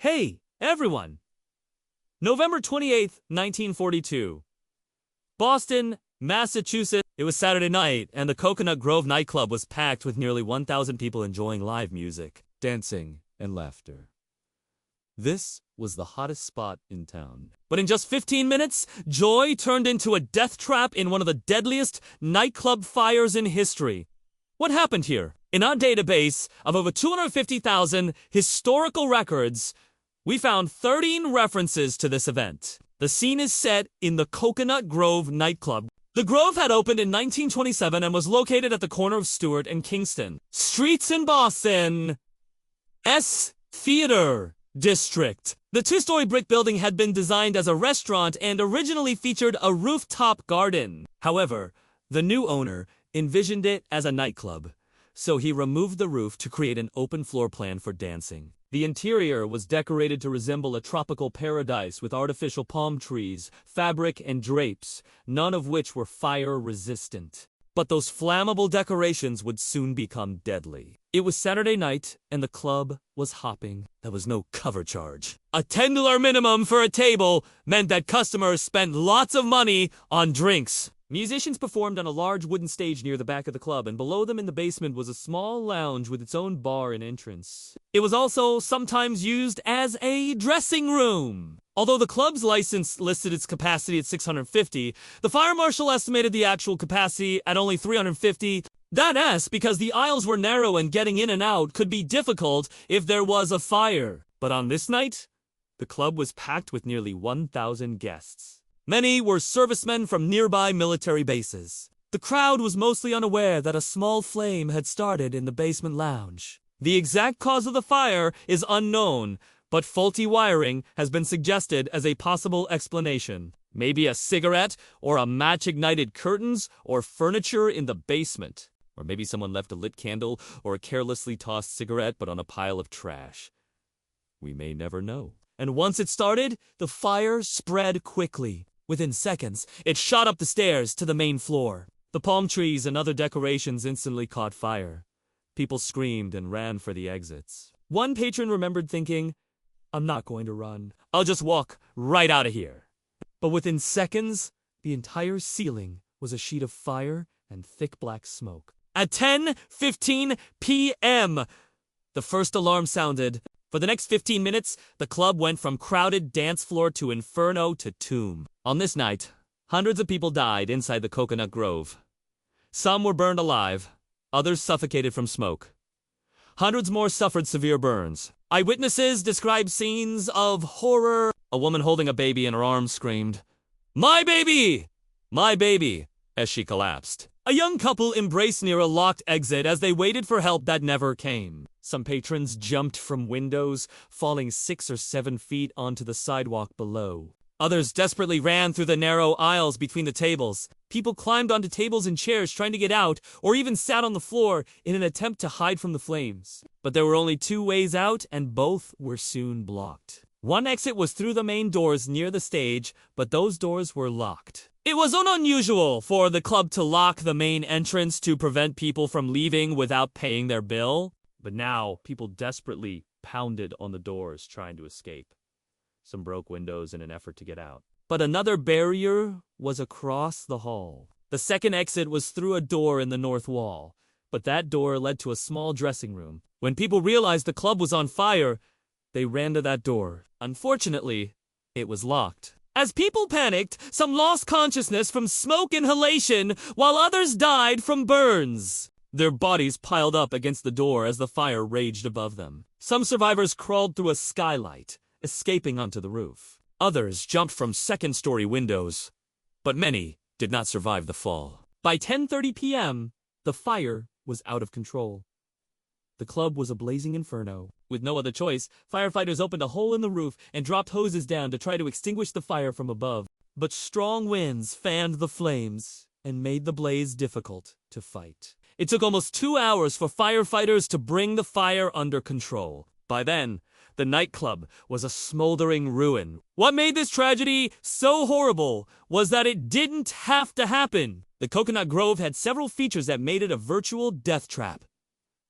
Hey, everyone! November 28th, 1942. Boston, Massachusetts. It was Saturday night, and the Cocoanut Grove Nightclub was packed with nearly 1,000 people enjoying live music, dancing, and laughter. This was the hottest spot in town. But in just 15 minutes, joy turned into a death trap in one of the deadliest nightclub fires in history. What happened here? In our database of over 250,000 historical records, we found 13 references to this event. The scene is set in the Cocoanut Grove Nightclub. The Grove had opened in 1927 and was located at the corner of Stewart and Kingston streets in Boston. Theater District. The two-story brick building had been designed as a restaurant and originally featured a rooftop garden. However, the new owner envisioned it as a nightclub, so he removed the roof to create an open floor plan for dancing. The interior was decorated to resemble a tropical paradise with artificial palm trees, fabric, and drapes, none of which were fire-resistant. But those flammable decorations would soon become deadly. It was Saturday night, and the club was hopping. There was no cover charge. A $10 minimum for a table meant that customers spent lots of money on drinks. Musicians performed on a large wooden stage near the back of the club, and below them in the basement was a small lounge with its own bar and entrance. It was also sometimes used as a dressing room. Although the club's license listed its capacity at 650, the fire marshal estimated the actual capacity at only 350. That's because the aisles were narrow and getting in and out could be difficult if there was a fire. But on this night, the club was packed with nearly 1,000 guests. Many were servicemen from nearby military bases. The crowd was mostly unaware that a small flame had started in the basement lounge. The exact cause of the fire is unknown, but faulty wiring has been suggested as a possible explanation. Maybe a cigarette, or a match-ignited curtains, or furniture in the basement. Or maybe someone left a lit candle, or a carelessly tossed cigarette but on a pile of trash. We may never know. And once it started, the fire spread quickly. Within seconds, it shot up the stairs to the main floor. The palm trees and other decorations instantly caught fire. People screamed and ran for the exits. One patron remembered thinking, "I'm not going to run. I'll just walk right out of here." But within seconds, the entire ceiling was a sheet of fire and thick black smoke. At 10:15 p.m., the first alarm sounded. For the next 15 minutes, the club went from crowded dance floor to inferno to tomb. On this night, hundreds of people died inside the Cocoanut Grove. Some were burned alive, others suffocated from smoke. Hundreds more suffered severe burns. Eyewitnesses described scenes of horror. A woman holding a baby in her arms screamed, "My baby! My baby!" as she collapsed. A young couple embraced near a locked exit as they waited for help that never came. Some patrons jumped from windows, falling 6 or 7 feet onto the sidewalk below. Others desperately ran through the narrow aisles between the tables. People climbed onto tables and chairs trying to get out, or even sat on the floor in an attempt to hide from the flames. But there were only 2 ways out, and both were soon blocked. One exit was through the main doors near the stage, but those doors were locked. It was unusual for the club to lock the main entrance to prevent people from leaving without paying their bill. But now, people desperately pounded on the doors trying to escape. Some broke windows in an effort to get out. But another barrier was across the hall. The second exit was through a door in the north wall, but that door led to a small dressing room. When people realized the club was on fire, they ran to that door. Unfortunately, it was locked. As people panicked, some lost consciousness from smoke inhalation, while others died from burns. Their bodies piled up against the door as the fire raged above them. Some survivors crawled through a skylight, escaping onto the roof. Others jumped from second-story windows, but many did not survive the fall. By 10:30 p.m., the fire was out of control. The club was a blazing inferno. With no other choice, firefighters opened a hole in the roof and dropped hoses down to try to extinguish the fire from above. But strong winds fanned the flames and made the blaze difficult to fight. It took almost 2 hours for firefighters to bring the fire under control. By then, the nightclub was a smoldering ruin. What made this tragedy so horrible was that it didn't have to happen. The Cocoanut Grove had several features that made it a virtual death trap.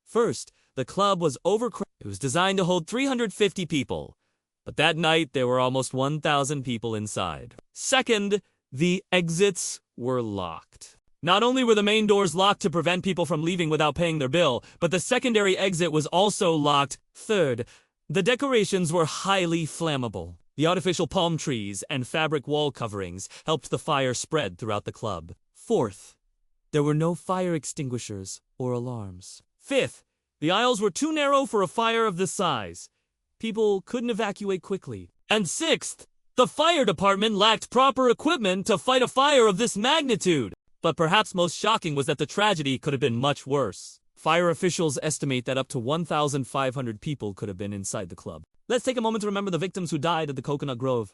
First, the club was overcrowded. It was designed to hold 350 people, But that night, there were almost 1,000 people inside. Second, the exits were locked. Not only were the main doors locked to prevent people from leaving without paying their bill, but the secondary exit was also locked. Third, the decorations were highly flammable. The artificial palm trees and fabric wall coverings helped the fire spread throughout the club. Fourth, there were no fire extinguishers or alarms. Fifth, the aisles were too narrow for a fire of this size. People couldn't evacuate quickly. And sixth, the fire department lacked proper equipment to fight a fire of this magnitude. But perhaps most shocking was that the tragedy could have been much worse. Fire officials estimate that up to 1,500 people could have been inside the club. Let's take a moment to remember the victims who died at the Cocoanut Grove.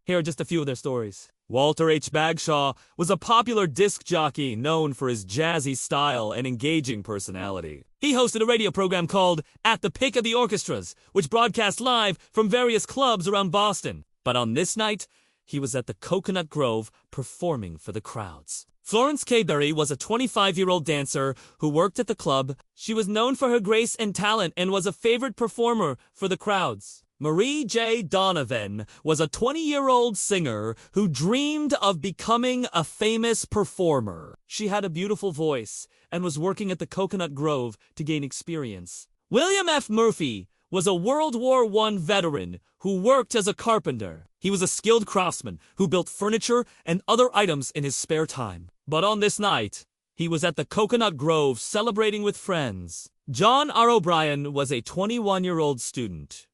Here are just a few of their stories. Walter H. Bagshaw was a popular disc jockey known for his jazzy style and engaging personality. He hosted a radio program called At the Pick of the Orchestras, which broadcast live from various clubs around Boston. But on this night, he was at the Cocoanut Grove performing for the crowds. Florence K. Berry was a 25-year-old dancer who worked at the club. She was known for her grace and talent and was a favorite performer for the crowds. Marie J. Donovan was a 20-year-old singer who dreamed of becoming a famous performer. She had a beautiful voice and was working at the Cocoanut Grove to gain experience. William F. Murphy was a World War I veteran who worked as a carpenter. He was a skilled craftsman who built furniture and other items in his spare time. But on this night, he was at the Cocoanut Grove celebrating with friends. John R. O'Brien was a 21-year-old student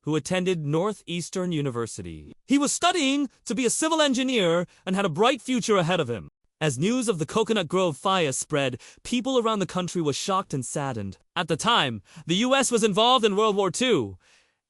who attended Northeastern University. He was studying to be a civil engineer and had a bright future ahead of him. As news of the Cocoanut Grove fire spread, people around the country were shocked and saddened. At the time, the U.S. was involved in World War II,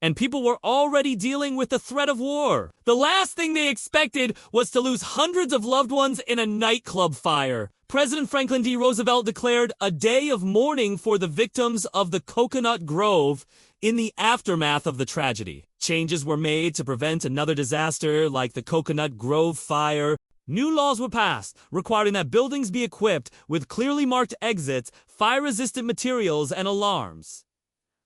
and people were already dealing with the threat of war. The last thing they expected was to lose hundreds of loved ones in a nightclub fire. President Franklin D. Roosevelt declared a day of mourning for the victims of the Cocoanut Grove in the aftermath of the tragedy. Changes were made to prevent another disaster like the Cocoanut Grove Fire. New laws were passed requiring that buildings be equipped with clearly marked exits, fire-resistant materials, and alarms.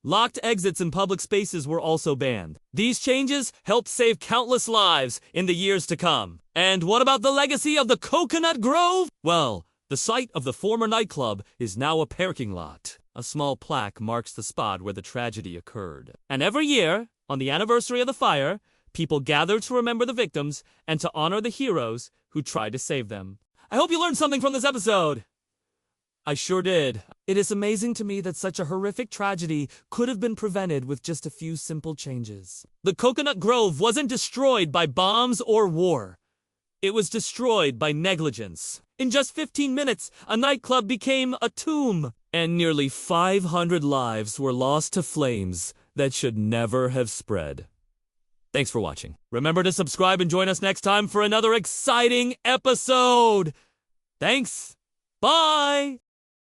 Locked exits in public spaces were also banned. These changes helped save countless lives in the years to come. And what about the legacy of the Cocoanut Grove? Well, the site of the former nightclub is now a parking lot. A small plaque marks the spot where the tragedy occurred. And every year, on the anniversary of the fire, people gather to remember the victims and to honor the heroes who tried to save them. I hope you learned something from this episode. I sure did. It is amazing to me that such a horrific tragedy could have been prevented with just a few simple changes. The Cocoanut Grove wasn't destroyed by bombs or war. It was destroyed by negligence. In just 15 minutes, a nightclub became a tomb, and nearly 500 lives were lost to flames that should never have spread. Thanks for watching. Remember to subscribe and join us next time for another exciting episode. Thanks. Bye.